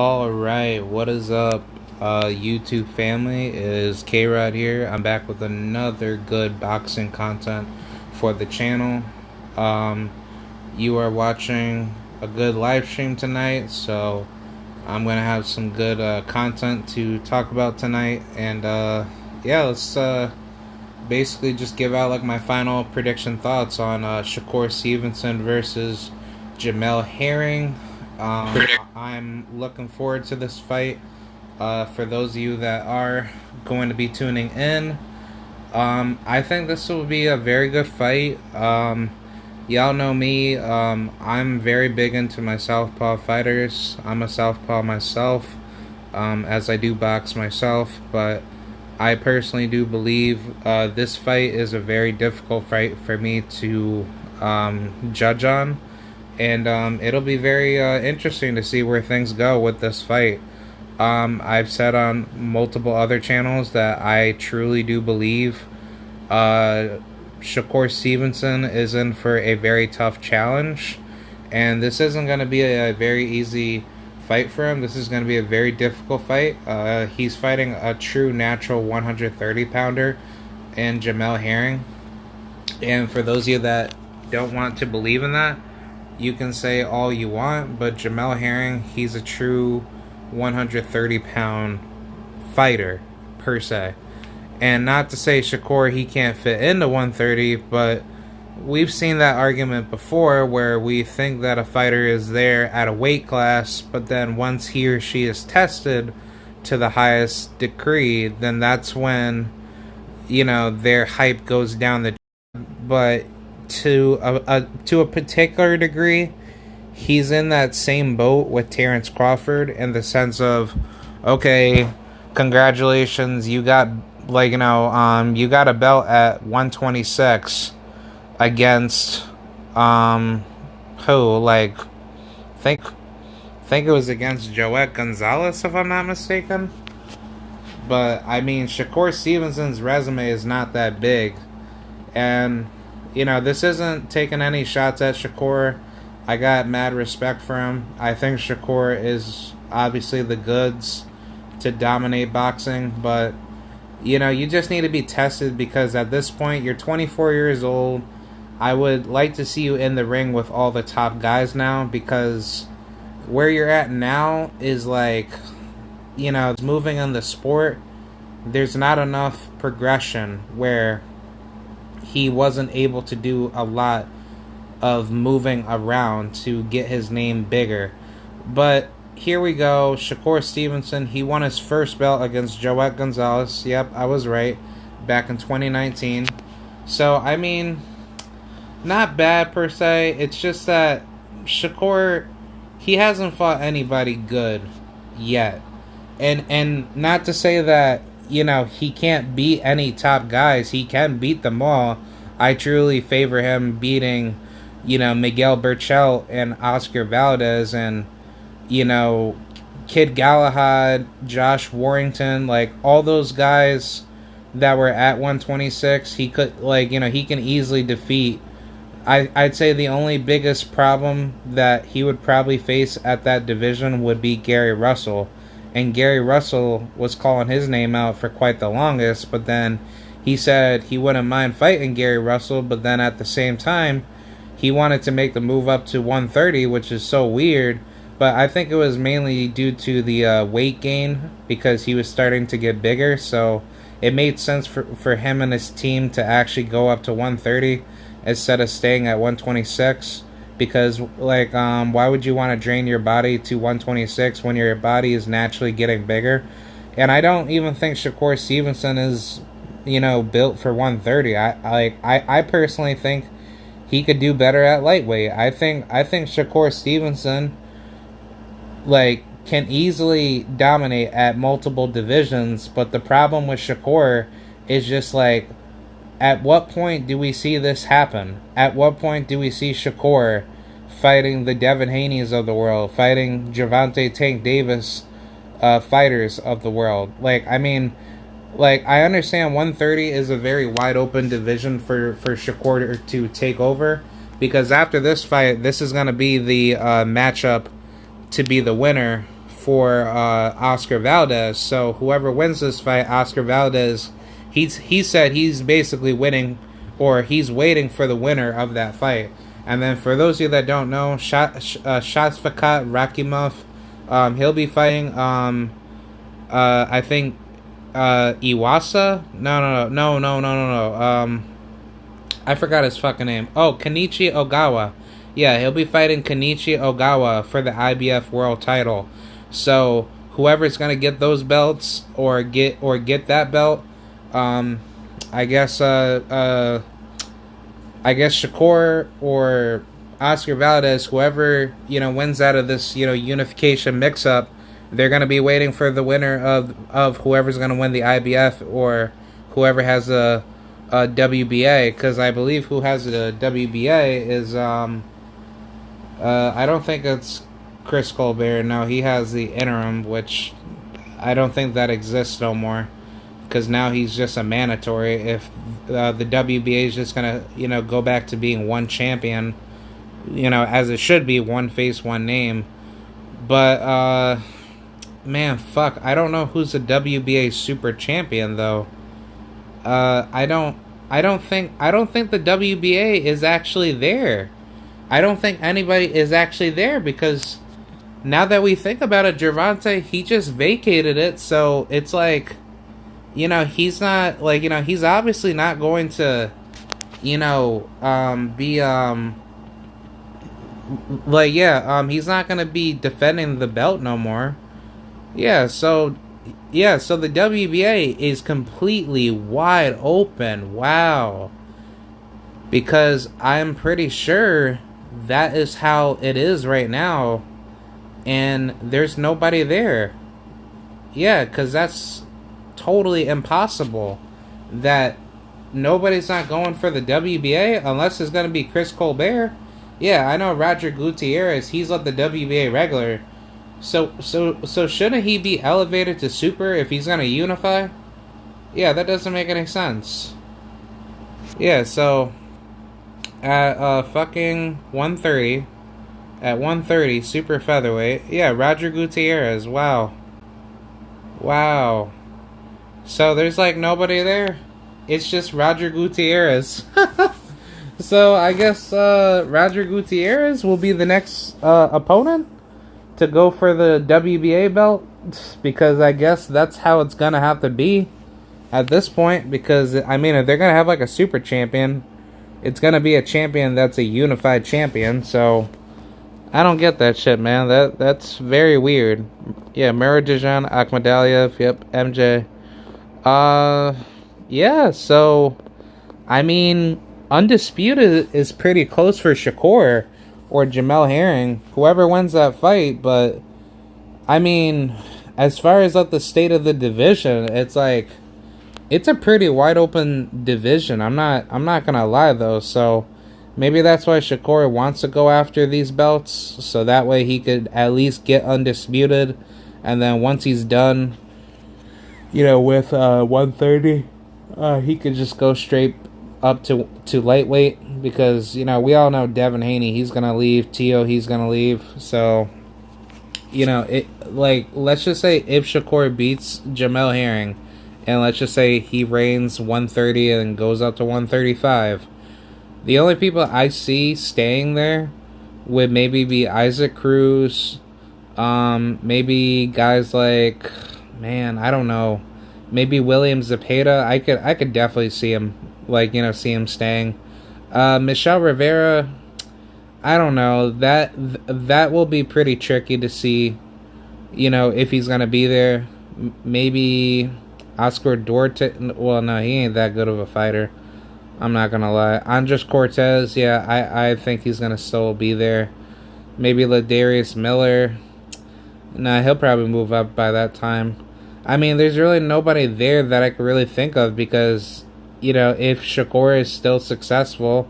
Alright, what is up, YouTube family? It is K-Rod here. I'm back with another good boxing content for the channel. You are watching a good live stream tonight, so I'm going to have some good content to talk about tonight. And yeah, let's basically just give out like my final prediction thoughts on Shakur Stevenson versus Jamel Herring. I'm looking forward to this fight. For those of you that are going to be tuning in, I think this will be a very good fight. Y'all know me. I'm very big into my southpaw fighters. I'm a southpaw myself, as I do box myself. But I personally do believe this fight is a very difficult fight for me to judge on. And it'll be very interesting to see where things go with this fight. I've said on multiple other channels that I truly do believe Shakur Stevenson is in for a very tough challenge. And this isn't going to be a very easy fight for him. This is going to be a very difficult fight. He's fighting a true natural 130-pounder in Jamel Herring. And for those of you that don't want to believe in that, you can say all you want, but Jamel Herring, he's a true 130-pound fighter, per se. And not to say Shakur, he can't fit into 130, but we've seen that argument before where we think that a fighter is there at a weight class, but then once he or she is tested to the highest degree, then that's when, you know, their hype goes down the... But to a particular degree, he's in that same boat with Terrence Crawford in the sense of, okay, congratulations, you got you got a belt at 126 against who, like, think it was against Joet Gonzalez, if I'm not mistaken. But I mean, Shakur Stevenson's resume is not that big, and you know, this isn't taking any shots at Shakur. I got mad respect for him. I think Shakur is obviously the goods to dominate boxing, but, you know, you just need to be tested because at this point, you're 24 years old. I would like to see you in the ring with all the top guys now because where you're at now is like, you know, moving in the sport, there's not enough progression where he wasn't able to do a lot of moving around to get his name bigger. But here we go. Shakur Stevenson, he won his first belt against Joet Gonzalez. Yep, I was right. Back in 2019. So, I mean, not bad per se. It's just that Shakur, he hasn't fought anybody good yet. And not to say that, you know, he can't beat any top guys. He can beat them all. I truly favor him beating, you know, Miguel Berchelt and Oscar Valdez and, you know, Kid Galahad, Josh Warrington, like all those guys that were at 126. He could, like, you know, he can easily defeat. I'd say the only biggest problem that he would probably face at that division would be Gary Russell. And Gary Russell was calling his name out for quite the longest, but then he said he wouldn't mind fighting Gary Russell, but then at the same time, he wanted to make the move up to 130, which is so weird. But I think it was mainly due to the weight gain because he was starting to get bigger, so it made sense for him and his team to actually go up to 130 instead of staying at 126. Because, like, why would you want to drain your body to 126 when your body is naturally getting bigger? And I don't even think Shakur Stevenson is, you know, built for 130. I personally think he could do better at lightweight. I think Shakur Stevenson, like, can easily dominate at multiple divisions. But the problem with Shakur is just, like, at what point do we see this happen? At what point do we see Shakur fighting the Devin Haney's of the world, fighting Gervonta Tank Davis fighters of the world? Like, I mean, like, I understand 130 is a very wide open division for Shakur to take over, because after this fight, this is going to be the matchup to be the winner for Oscar Valdez. So whoever wins this fight, Oscar Valdez, he said he's basically winning, or he's waiting for the winner of that fight. And then for those of you that don't know, Shafkat Rakimov, he'll be fighting I think Iwasa. No. I forgot his fucking name. Oh, Kenichi Ogawa. Yeah, he'll be fighting Kenichi Ogawa for the IBF world title. So whoever's gonna get those belts or get that belt, I guess Shakur or Oscar Valdez, whoever wins out of this unification mix up, they're gonna be waiting for the winner of whoever's gonna win the IBF or whoever has a WBA, because I believe who has the WBA is I don't think it's Chris Colbert. No, he has the interim, which I don't think that exists no more, because now he's just a mandatory. If the WBA is just gonna go back to being one champion, as it should be, one face, one name. But man, fuck, I don't know who's the WBA super champion though. I don't think the WBA is actually there. I don't think anybody is actually there, because now that we think about it, Gervonta, he just vacated it, so it's like, he's not, like, he's obviously not going to, he's not going to be defending the belt no more. So the WBA is completely wide open. Wow. Because I'm pretty sure that is how it is right now, and there's nobody there. Yeah, because that's totally impossible that nobody's not going for the WBA unless it's going to be Chris Colbert. Yeah, I know Roger Gutierrez, he's like the WBA regular. So shouldn't he be elevated to super if he's going to unify? Yeah, that doesn't make any sense. Yeah, so at fucking 130, at 130 super featherweight, yeah, Roger Gutierrez. Wow. So there's like nobody there. It's just Roger Gutierrez. So I guess Roger Gutierrez will be the next opponent to go for the WBA belt, because I guess that's how it's gonna have to be at this point. Because I mean, if they're gonna have like a super champion, it's gonna be a champion that's a unified champion. So I don't get that shit, man. That's very weird. Yeah, Miradejan Akhmadaliev, yep, MJ. Yeah, so I mean, undisputed is pretty close for Shakur or Jamel Herring, whoever wins that fight. But I mean, as far as like the state of the division, it's like, it's a pretty wide open division. I'm not gonna lie though. So maybe that's why Shakur wants to go after these belts, so that way he could at least get undisputed, and then once he's done, with 130, he could just go straight up to lightweight, because we all know Devin Haney, he's gonna leave. Tio, he's gonna leave. So let's just say if Shakur beats Jamel Herring, and let's just say he reigns 130 and goes up to 135, the only people I see staying there would maybe be Isaac Cruz, maybe guys like, man, I don't know, maybe William Zepeda. I could definitely see him, see him staying. Michel Rivera, I don't know, that will be pretty tricky to see, if he's gonna be there. Maybe Oscar Duarte. Well, no, he ain't that good of a fighter, I'm not gonna lie. Andres Cortez, yeah, I think he's gonna still be there. Maybe Ladarius Miller. Nah, he'll probably move up by that time. I mean, there's really nobody there that I could really think of, because if Shakur is still successful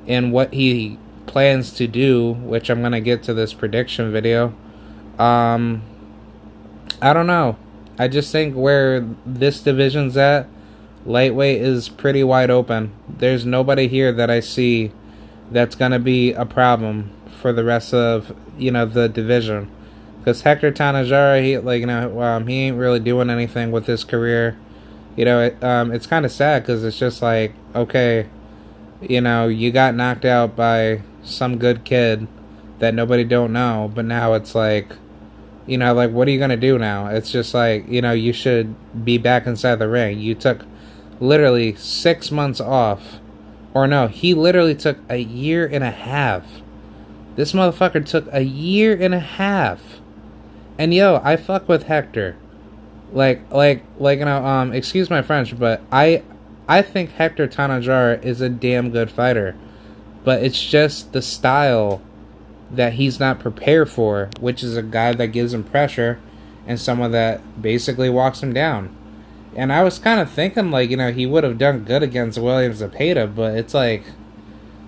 in what he plans to do, which I'm gonna get to this prediction video, I don't know. I just think where this division's at, lightweight is pretty wide open. There's nobody here that I see that's gonna be a problem for the rest of the division. Because Hector Tanajara, he ain't really doing anything with his career. It's kind of sad because it's just like, okay, you got knocked out by some good kid that nobody don't know, but now it's like, what are you gonna do now? It's just like, you should be back inside the ring. You took literally 6 months off, or no, he literally took a year and a half. This motherfucker took a year and a half. And I fuck with Hector. Excuse my French, but I think Hector Tanajara is a damn good fighter. But it's just the style that he's not prepared for, which is a guy that gives him pressure and someone that basically walks him down. And I was kind of thinking, he would have done good against Williams Zepeda, but it's like,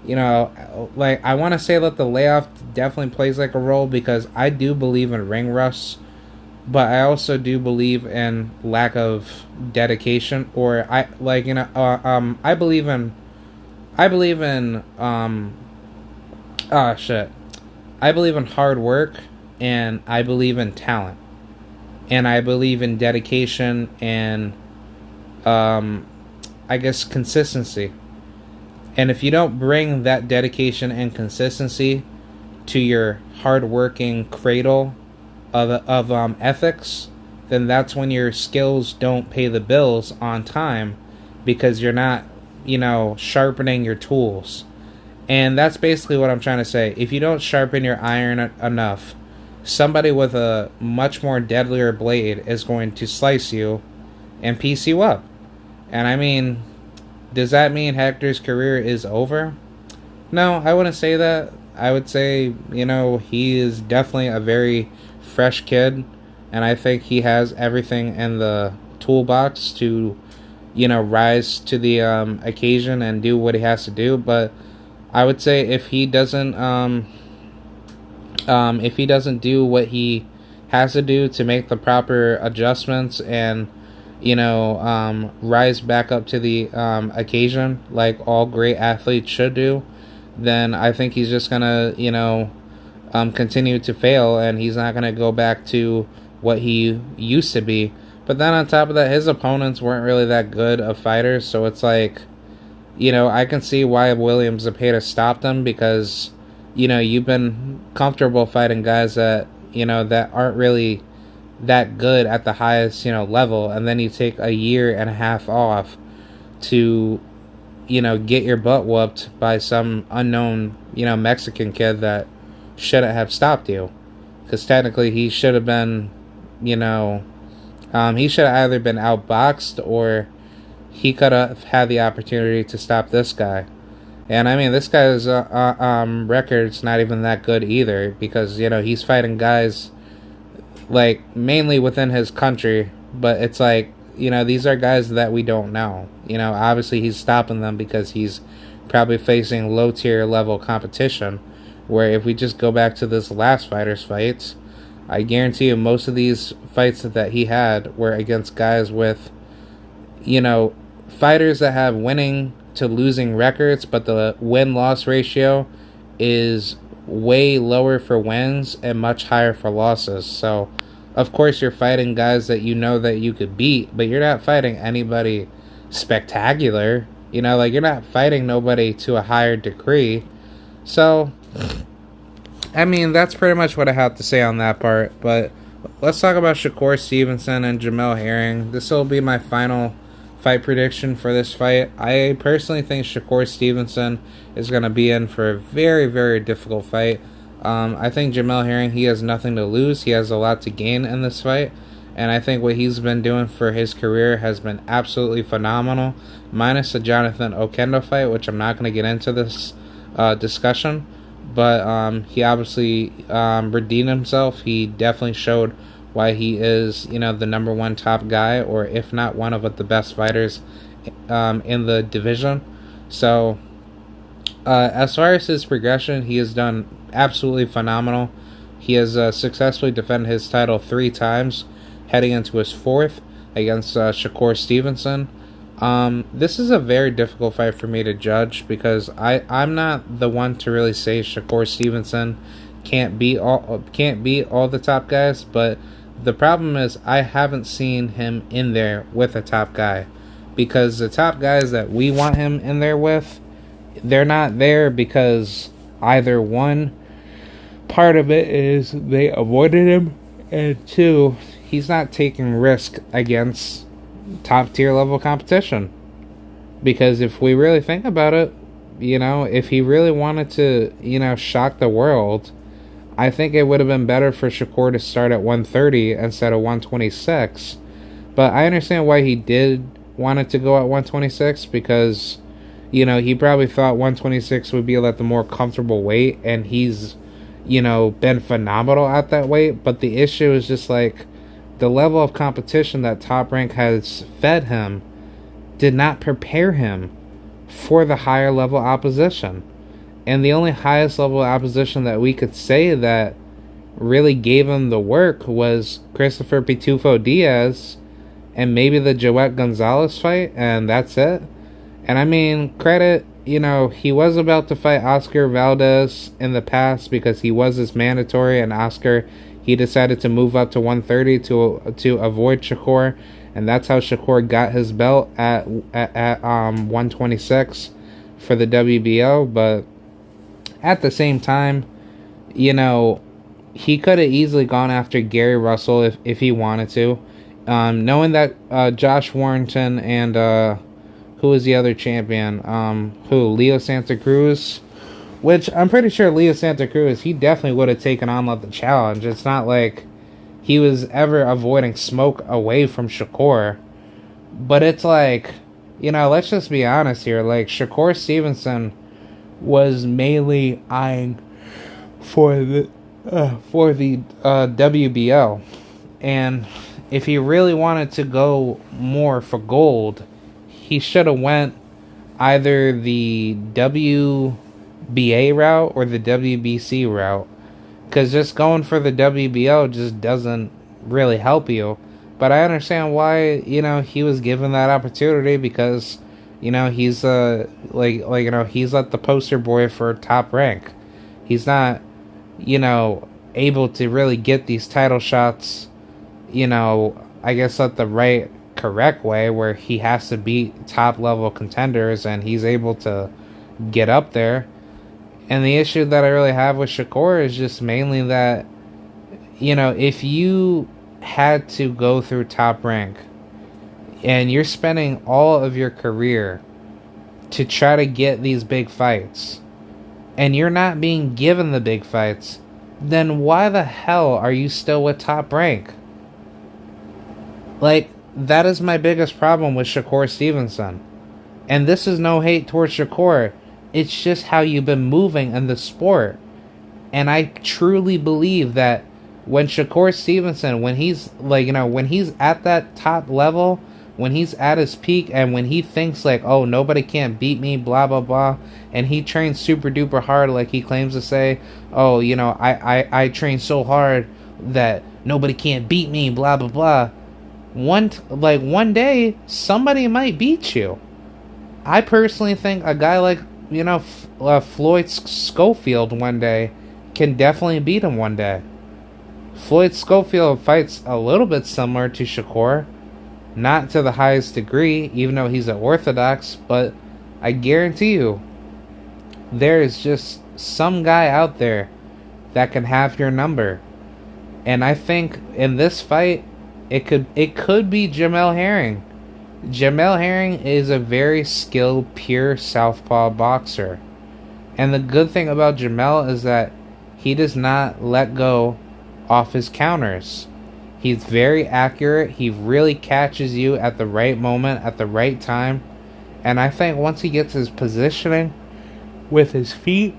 I want to say that the layoff definitely plays like a role because I do believe in ring rust, but I also do believe in lack of dedication, or I believe in hard work, and I believe in talent, and I believe in dedication and I guess consistency. And if you don't bring that dedication and consistency to your hard-working cradle of ethics, then that's when your skills don't pay the bills on time because you're not, sharpening your tools. And that's basically what I'm trying to say. If you don't sharpen your iron enough, somebody with a much more deadlier blade is going to slice you and piece you up. And I mean, does that mean Hector's career is over? No, I wouldn't say that. I would say, he is definitely a very fresh kid, and I think he has everything in the toolbox to, rise to the occasion and do what he has to do. But I would say if he doesn't do what he has to do to make the proper adjustments and rise back up to the occasion like all great athletes should do, then I think he's just gonna continue to fail, and he's not gonna go back to what he used to be. But then on top of that, his opponents weren't really that good of fighters, so it's like, I can see why Williams Zepeda stopped him, because you've been comfortable fighting guys that that aren't really that good at the highest level, and then you take a year and a half off to get your butt whooped by some unknown Mexican kid that shouldn't have stopped you, because technically he should have been he should have either been outboxed or he could have had the opportunity to stop this guy. And I mean, this guy's record's not even that good either, because he's fighting guys mainly within his country, but it's like, these are guys that we don't know. Obviously he's stopping them because he's probably facing low tier level competition, where if we just go back to this last fighter's fights, I guarantee you most of these fights that he had were against guys with, fighters that have winning to losing records, but the win-loss ratio is way lower for wins and much higher for losses. So of course you're fighting guys that that you could beat, but you're not fighting anybody spectacular. You're not fighting nobody to a higher degree. So I mean, that's pretty much what I have to say on that part. But let's talk about Shakur Stevenson and Jamel Herring. This will be my final fight prediction for this fight. I personally think Shakur Stevenson is going to be in for a very, very difficult fight. I think Jamel Herring, he has nothing to lose. He has a lot to gain in this fight. And I think what he's been doing for his career has been absolutely phenomenal. Minus the Jonathan Okendo fight, which I'm not going to get into this discussion. But he obviously redeemed himself. He definitely showed why he is, the number one top guy, or if not one of the best fighters in the division. So as far as his progression, he has done absolutely phenomenal. He has successfully defended his title 3 times, heading into his 4th against Shakur Stevenson. This is a very difficult fight for me to judge, because I'm not the one to really say Shakur Stevenson can't beat all the top guys, but the problem is I haven't seen him in there with a top guy, because the top guys that we want him in there with, they're not there because either one, part of it is they avoided him, and two, he's not taking risk against top tier level competition. Because if we really think about it, if he really wanted to, shock the world, I think it would have been better for Shakur to start at 130 instead of 126. But I understand why he did want it to go at 126, because, he probably thought 126 would be like the more comfortable weight, and he's, been phenomenal at that weight. But the issue is just like the level of competition that Top Rank has fed him did not prepare him for the higher level opposition. And the only highest level opposition that we could say that really gave him the work was Christopher Pitufo Diaz and maybe the Joet Gonzalez fight, and that's it. And I mean, credit, he was about to fight Oscar Valdez in the past because he was his mandatory, and Oscar, he decided to move up to 130 to avoid Shakur, and that's how Shakur got his belt at 126 for the WBO. But at the same time, he could have easily gone after Gary Russell if he wanted to. Knowing that Josh Warrington and who was the other champion? Leo Santa Cruz? Which I'm pretty sure Leo Santa Cruz, he definitely would have taken on the challenge. It's not like he was ever avoiding smoke away from Shakur. But it's like, let's just be honest here. Like, Shakur Stevenson was mainly eyeing for the WBO, and if he really wanted to go more for gold, he should have went either the WBA route or the WBC route, because just going for the WBO just doesn't really help you. But I understand why he was given that opportunity, because he's he's like the poster boy for Top Rank. He's not able to really get these title shots I guess the right correct way, where he has to beat top level contenders, and he's able to get up there. And the issue that I really have with Shakur is just mainly that if you had to go through Top Rank and you're spending all of your career to try to get these big fights, and you're not being given the big fights, then why the hell are you still with Top Rank? Like, that is my biggest problem with Shakur Stevenson. And this is no hate towards Shakur. It's just how you've been moving in the sport. And I truly believe that when Shakur Stevenson, when he's when he's at that top level, when he's at his peak, and when he thinks oh, nobody can't beat me, blah blah blah, and he trains super duper hard, like he claims to say, oh, I train so hard that nobody can't beat me, blah blah blah. One day somebody might beat you. I personally think a guy like Floyd Schofield one day can definitely beat him one day. Floyd Schofield fights a little bit similar to Shakur, not to the highest degree, even though he's an orthodox, but I guarantee you there is just some guy out there that can have your number. And I think in this fight it could be Jamel Herring. Jamel Herring is a very skilled, pure southpaw boxer. And the good thing about Jamel is that he does not let go off his counters. He's very accurate. He really catches you at the right moment, at the right time. And I think once he gets his positioning with his feet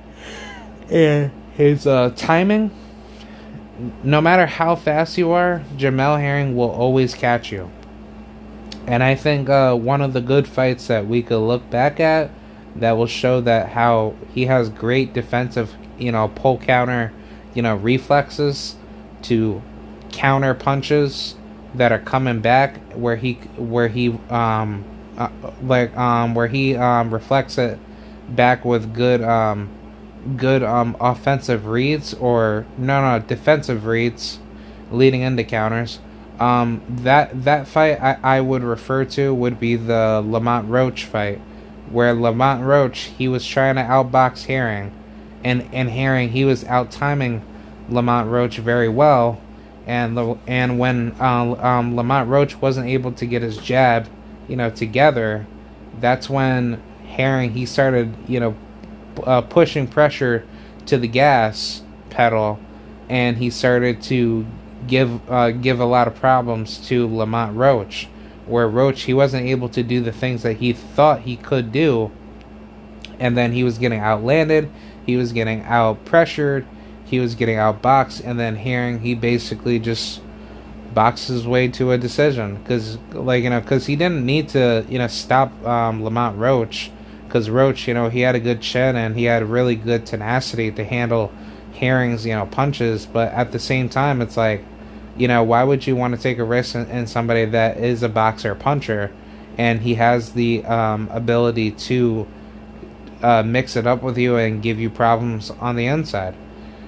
and his timing, no matter how fast you are, Jamel Herring will always catch you. And I think one of the good fights that we could look back at that will show that how he has great defensive, pull counter, reflexes to counter punches that are coming back, where he reflects it back with good good offensive reads, or no defensive reads leading into counters. That fight I would refer to would be the Lamont Roach fight, where Lamont Roach, he was trying to outbox Herring, and Herring, he was out timing Lamont Roach very well, and when Lamont Roach wasn't able to get his jab, together, that's when Herring, he started, pushing pressure to the gas pedal, and he started to give a lot of problems to Lamont Roach, where Roach, he wasn't able to do the things that he thought he could do, and then he was getting outlanded, he was getting out pressured, he was getting outboxed, and then Herring, he basically just boxed his way to a decision, because he didn't need to stop Lamont Roach, because Roach, he had a good chin and he had really good tenacity to handle Herring's punches, but at the same time, it's like, why would you want to take a risk in somebody that is a boxer puncher, and he has the ability to mix it up with you and give you problems on the inside.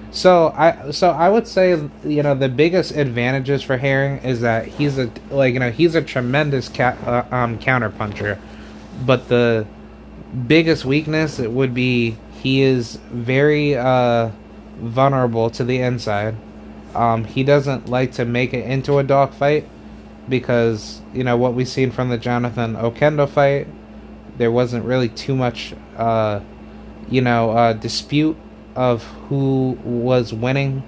So I would say, the biggest advantages for Herring is that he's a tremendous counter puncher, but the biggest weakness, it would be he is very vulnerable to the inside. He doesn't like to make it into a dogfight, because what we've seen from the Jonathan Okendo fight, there wasn't really too much dispute of who was winning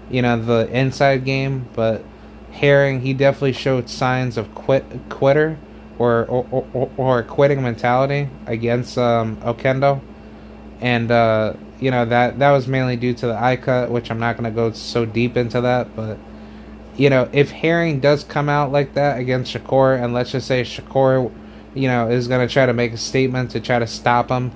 the inside game, but Herring, he definitely showed signs of quitter or quitting mentality against Okendo, and that was mainly due to the eye cut, which I'm not going to go so deep into that, but if Herring does come out like that against Shakur, and let's just say Shakur is going to try to make a statement to try to stop him,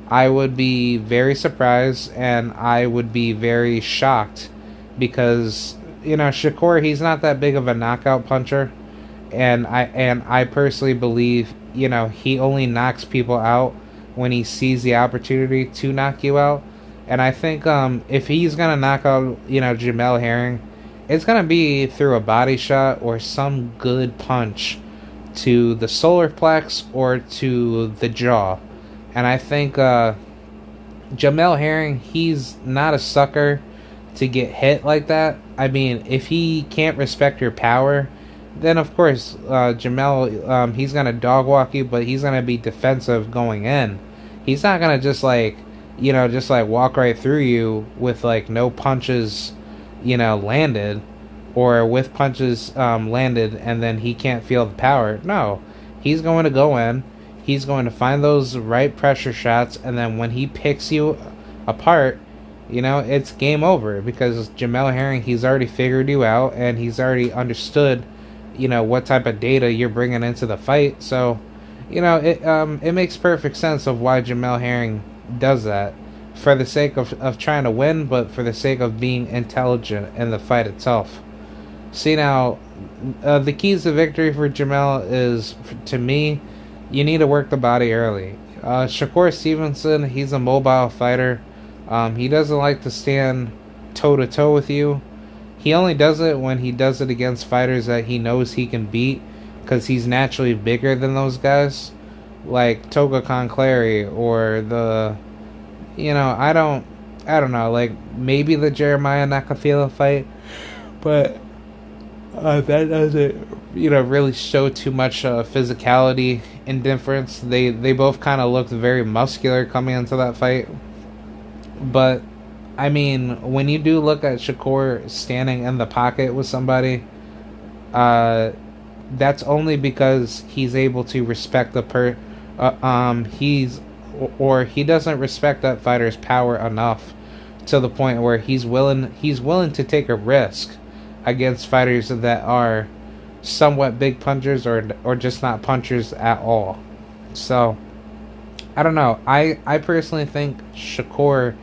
I would be very surprised, and I would be very shocked, because Shakur, he's not that big of a knockout puncher, and I personally believe he only knocks people out when he sees the opportunity to knock you out. And I think if he's gonna knock out Jamel Herring, it's gonna be through a body shot or some good punch to the solar plex or to the jaw. And I think Jamel Herring, he's not a sucker to get hit like that. I mean, if he can't respect your power, then of course Jamel, he's gonna dog walk you, but he's gonna be defensive going in. He's not gonna just walk right through you with no punches landed, or with punches landed and then he can't feel the power. No, he's going to go in, he's going to find those right pressure shots, and then when he picks you apart, it's game over, because Jamel Herring, he's already figured you out, and he's already understood what type of data you're bringing into the fight. So it makes perfect sense of why Jamel Herring does that, for the sake of trying to win, but for the sake of being intelligent in the fight itself. See, now the keys to victory for Jamel is, to me, you need to work the body early. Shakur Stevenson, he's a mobile fighter. He doesn't like to stand toe-to-toe with you. He only does it when he does it against fighters that he knows he can beat, because he's naturally bigger than those guys, like Toga Conclary, or the, I don't know, like maybe the Jeremiah Nakafila fight, but that doesn't, really show too much physicality and difference. They both kind of looked very muscular coming into that fight. But I mean, when you do look at Shakur standing in the pocket with somebody, that's only because he's able to respect the he doesn't respect that fighter's power enough to the point where he's willing to take a risk against fighters that are somewhat big punchers, or just not punchers at all. So I don't know. I personally think Shakur,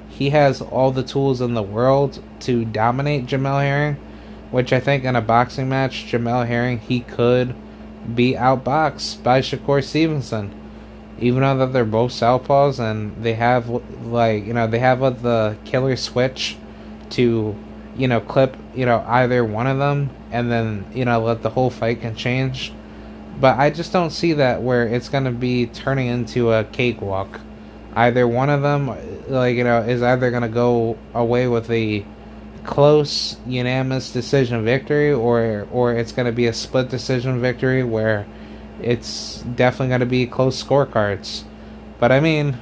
he has all the tools in the world to dominate Jamel Herring, which I think in a boxing match, Jamel Herring, he could be outboxed by Shakur Stevenson. even though that they're both southpaws and they have they have the killer switch to clip either one of them, and then let the whole fight can change. But I just don't see that where it's gonna be turning into a cakewalk. Either one of them, is either gonna go away with a close unanimous decision victory, or it's gonna be a split decision victory where it's definitely gonna be close scorecards. But I mean,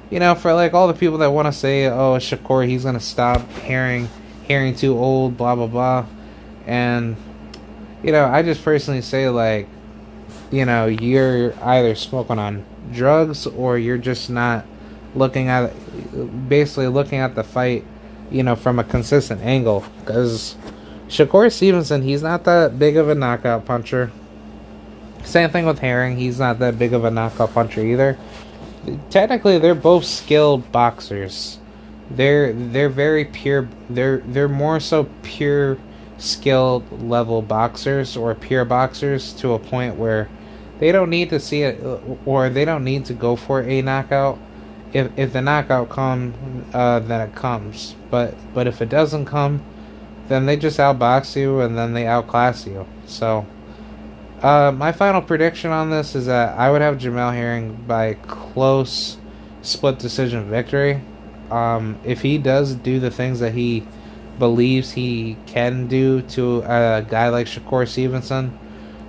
for all the people that want to say, oh, Shakur, he's gonna stop hearing too old, blah blah blah, and I just personally say you're either smoking on drugs or you're just not looking at the fight from a consistent angle, because Shakur Stevenson, he's not that big of a knockout puncher. Same thing with Herring, he's not that big of a knockout puncher either. Technically they're both skilled boxers. They're very pure, they're more so pure skilled level boxers, or pure boxers, to a point where they don't need to see it, or they don't need to go for a knockout. If the knockout comes, then it comes. But if it doesn't come, then they just outbox you and then they outclass you. So my final prediction on this is that I would have Jamel Herring by close split decision victory. If he does do the things that he believes he can do to a guy like Shakur Stevenson,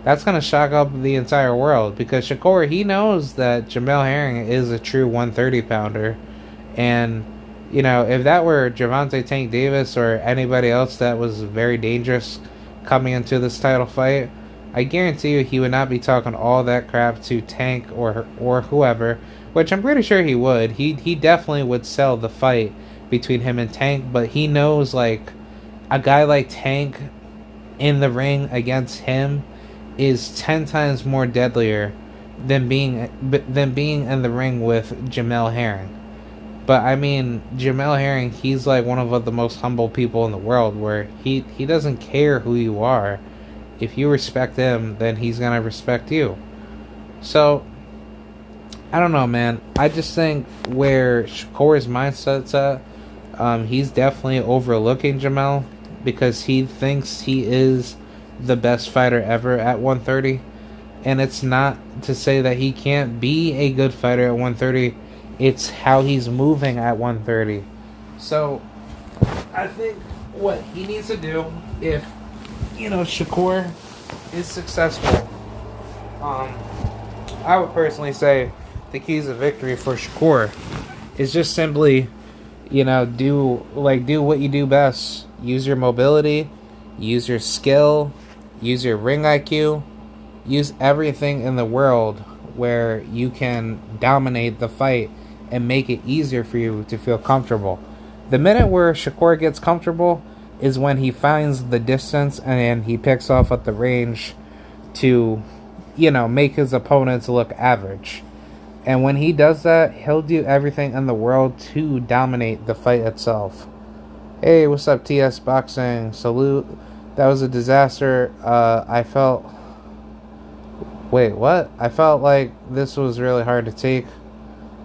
that's going to shock up the entire world, because Shakur, he knows that Jamel Herring is a true 130 pounder, and if that were Gervonta Tank Davis or anybody else that was very dangerous coming into this title fight, I guarantee you he would not be talking all that crap to Tank or whoever, which I'm pretty sure he would. He definitely would sell the fight between him and Tank, but he knows a guy like Tank in the ring against him is 10 times more deadlier than being in the ring with Jamel Herring. But I mean, Jamel Herring, he's one of the most humble people in the world, where he doesn't care who you are. If you respect him, then he's gonna respect you. So I don't know, man. I just think where Shakur's mindset's at, he's definitely overlooking Jamel, because he thinks he is the best fighter ever at 130. And it's not to say that he can't be a good fighter at 130. It's how he's moving at 130. So I think what he needs to do, if Shakur is successful, I would personally say the keys of victory for Shakur is just simply do what you do best. Use your mobility, use your skill, use your ring IQ, use everything in the world where you can dominate the fight and make it easier for you to feel comfortable. The minute where Shakur gets comfortable is when he finds the distance and he picks off at the range to, make his opponents look average. And when he does that, he'll do everything in the world to dominate the fight itself. Hey, what's up, TS Boxing? Salute. That was a disaster. I felt like this was really hard to take.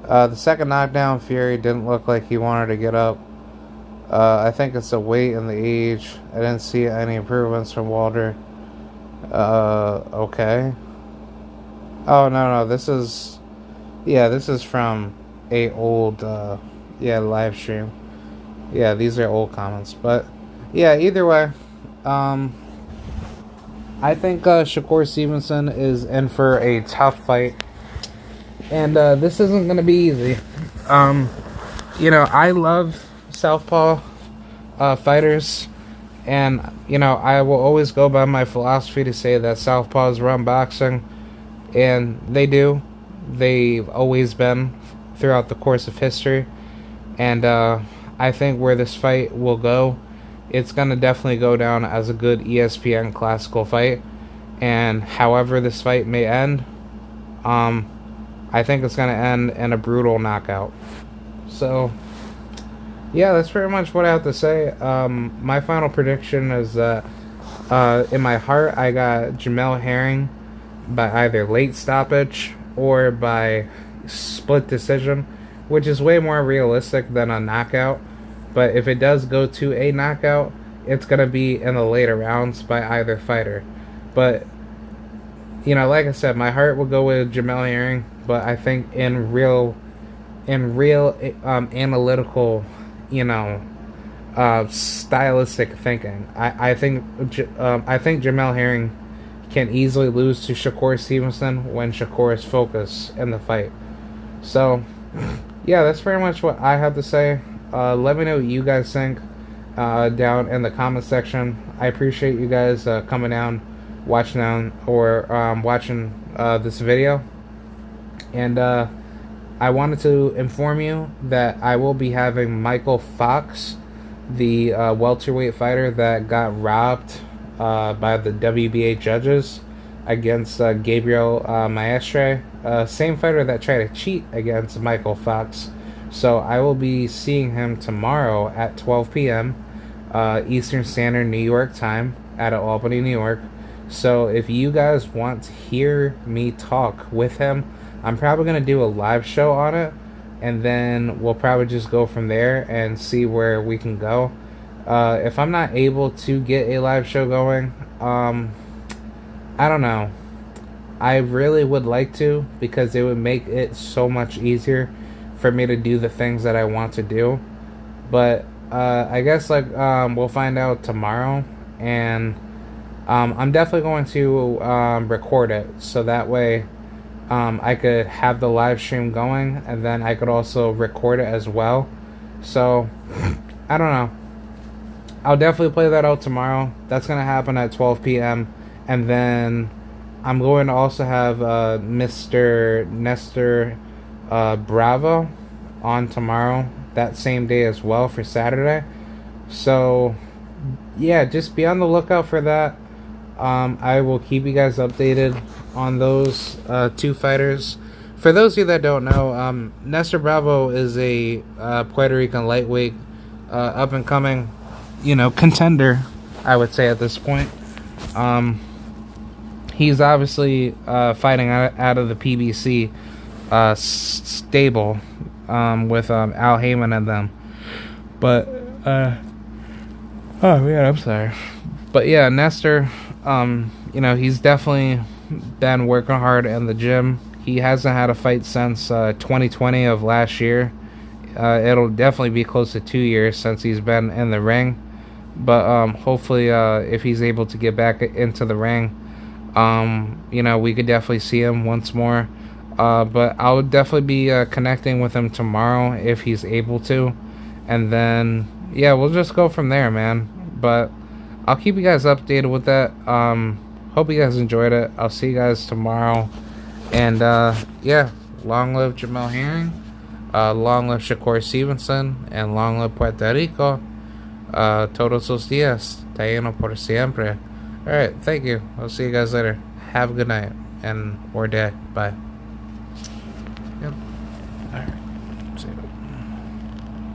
The second knockdown, Fury didn't look like he wanted to get up. I think it's the weight and the age. I didn't see any improvements from Walter. Okay. Oh, no, this is from a old, live stream. Yeah, these are old comments. But, yeah, either way, I think Shakur Stevenson is in for a tough fight. And this isn't going to be easy. I love southpaw fighters. And, I will always go by my philosophy to say that southpaws run boxing. And they do. They've always been throughout the course of history. And I think where this fight will go, it's going to definitely go down as a good ESPN classical fight. And however this fight may end, I think it's going to end in a brutal knockout. So, yeah, that's pretty much what I have to say. My final prediction is that in my heart, I got Jamel Herring by either late stoppage or by split decision, which is way more realistic than a knockout. But if it does go to a knockout, it's going to be in the later rounds by either fighter. But, you know, like I said, my heart will go with Jamel Herring, but I think in real analytical, you know, stylistic thinking, I think Jamel Herring can easily lose to Shakur Stevenson when Shakur is focused in the fight. So, yeah, that's pretty much what I have to say. Let me know what you guys think down in the comment section. I appreciate you guys coming down, watching this video. And I wanted to inform you that I will be having Michael Fox, the welterweight fighter that got robbed by the WBA judges, against Gabriel Maestre, same fighter that tried to cheat against Michael Fox. So I will be seeing him tomorrow at 12 p.m. Eastern Standard New York time at Albany, New York. So if you guys want to hear me talk with him, I'm probably going to do a live show on it, and then we'll probably just go from there and see where we can go. If I'm not able to get a live show going, I don't know. I really would like to, because it would make it so much easier for me to do the things that I want to do. But I guess we'll find out tomorrow, and I'm definitely going to record it, so that way I could have the live stream going, and then I could also record it as well. So I don't know. I'll definitely play that out tomorrow. That's going to happen at 12 p.m. And then I'm going to also have Mr. Nestor Bravo on tomorrow, that same day as well, for Saturday. So yeah, just be on the lookout for that. I will keep you guys updated on those two fighters. For those of you that don't know, Nestor Bravo is a Puerto Rican lightweight, up and coming, you know, contender, I would say at this point. He's obviously fighting out of the PBC stable with Al Heyman and them. But oh man, I'm sorry. But yeah, Nestor, you know, he's definitely been working hard in the gym. He hasn't had a fight since 2020 of last year. It'll definitely be close to 2 years since he's been in the ring. But hopefully, if he's able to get back into the ring, you know, we could definitely see him once more. But I'll definitely be connecting with him tomorrow if he's able to. And then, yeah, we'll just go from there, man. But I'll keep you guys updated with that. Hope you guys enjoyed it. I'll see you guys tomorrow. And, yeah, long live Jamel Herring. Long live Shakur Stevenson. And long live Puerto Rico. Todos los días. Taino por siempre. Alright, thank you. I'll see you guys later. Have a good night. And or day. Bye. Yep. Alright. See you.